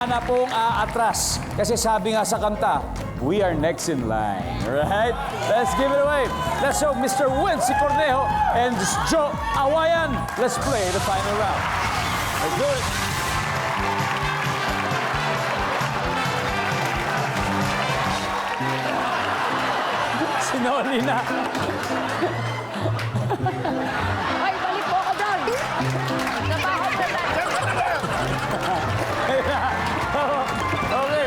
Na pong aatras. Kasi sabi nga sa kanta, we are next in line. Alright? Let's give it away. Let's show Mr. Wency Cornejo and Joe Awayan. Let's play the final round. Let's do it. Sinoli na. Ay, balik mo ako doon! Trabaho na tayo! Okay.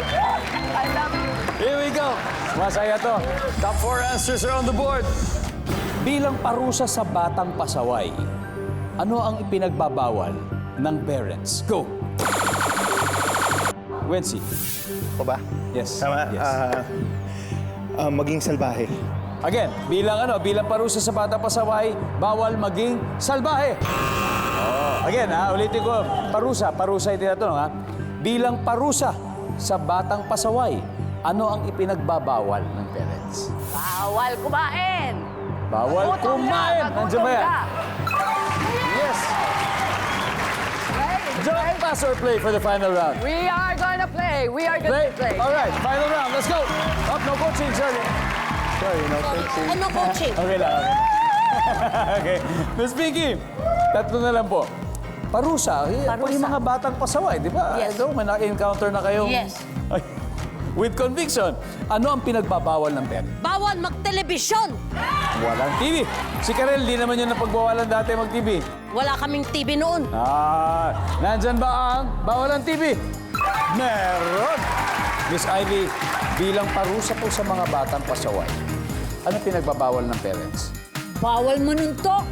I love you! Here we go. Masaya to. Top 4 answers are on the board. Bilang parusa sa batang pasaway, ano ang ipinagbabawal ng parents? Go! Wency. Ko ba? Yes. Tama. Yes. Maging salbahe. Again, bilang parusa sa batang pasaway, bawal maging salbahe. Oh, again, ulitin ko. Parusa yung tinatanong, ha? Bilang parusa sa batang pasaway, ano ang ipinagbabawal ng parents? Bawal kumain! Bawal Gutom kumain! ka, Nandiyan ba yan? ka. Yes! Play, Joke, pass or play for the final round? We are gonna play! We are gonna play! All right, final round. Let's go. Up, no coaching, sorry. Sorry, no coaching. Ano coaching? Okay lang, okay. Okay. Miss Vicky, tatlo na lang po. Parusa. Parusa. Yung mga batang pasaway, di ba? Yes. Ito, may na-encounter na kayong... Yes. Ay, with conviction, ano ang pinagbabawal ng parents? Bawal mag-telebisyon. Walang TV. Si Karel, di naman yun napagbawalan dati mag-TV. Wala kaming TV noon. Nandyan ba ang bawal ang TV? Meron! Miss Ivy, bilang parusa po sa mga batang pasaway, ano pinagbabawal ng parents? Bawal manuntok.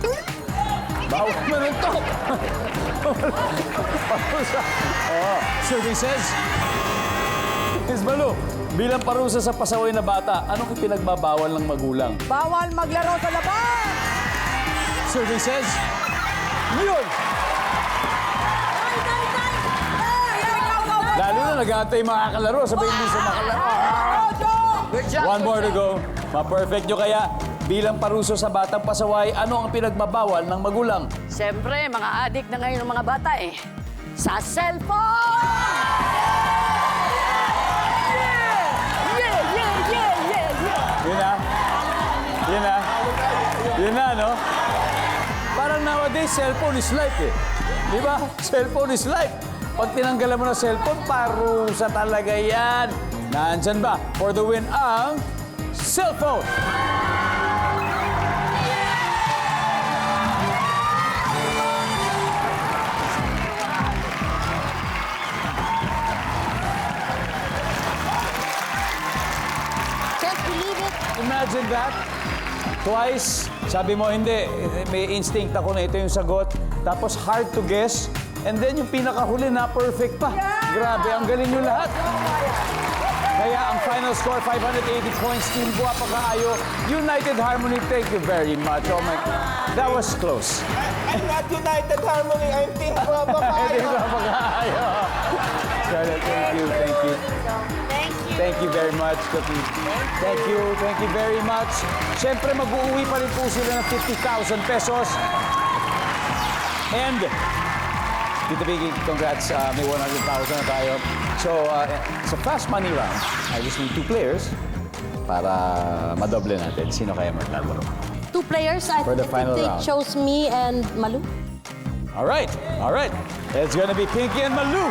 Bawal manuntok! Parusa. Oh, services. Miss Balu, bilang parusa sa pasaway na bata, anong pinagbabawal ng magulang? Bawal maglaro sa labas! Services. Yun! Lalo na nag-aantay yung mga kalaro, sabay hindi sa makalaro. One more to go. Ma-perfect nyo kaya. Bilang paruso sa batang pasaway, ano ang pinagbabawal ng magulang? Siyempre, mga adik na ngayon ng mga bata eh. Sa cellphone! Yeah! Yun na. Yun na. Yun na, no? Parang nowadays, cellphone is life eh. Di ba? Cellphone is life. Pag tinanggalan mo na cellphone, parusa talaga yan. Nandyan ba? For the win ang cellphone. Can't believe it. Imagine that. Twice, sabi mo, hindi. May instinct ako na ito yung sagot. Tapos hard to guess. And then yung pinakahuli na perfect pa. Grabe, ang galing nyo lahat. Kaya ang final score, 580 points. Team Guwapa Kaayo, United Harmony, thank you very much. Oh my, that was close. I'm not United Harmony. I'm Team Guwapa Hindi Kaayo. Guwapa Kaayo. Charlotte, thank you. Thank you. Thank you very much, Cookie. Thank you very much. Siyempre, mag-uuwi pa rin po sila ng 50,000 pesos. And, Tita Vicky, congrats. May 100,000 na tayo. So, sa fast money round, I just need 2 players para madoble natin. Sino kaya maglalaro? 2 players. I For the think final they round. chose me and Malu. All right. It's gonna be Pinky and Malu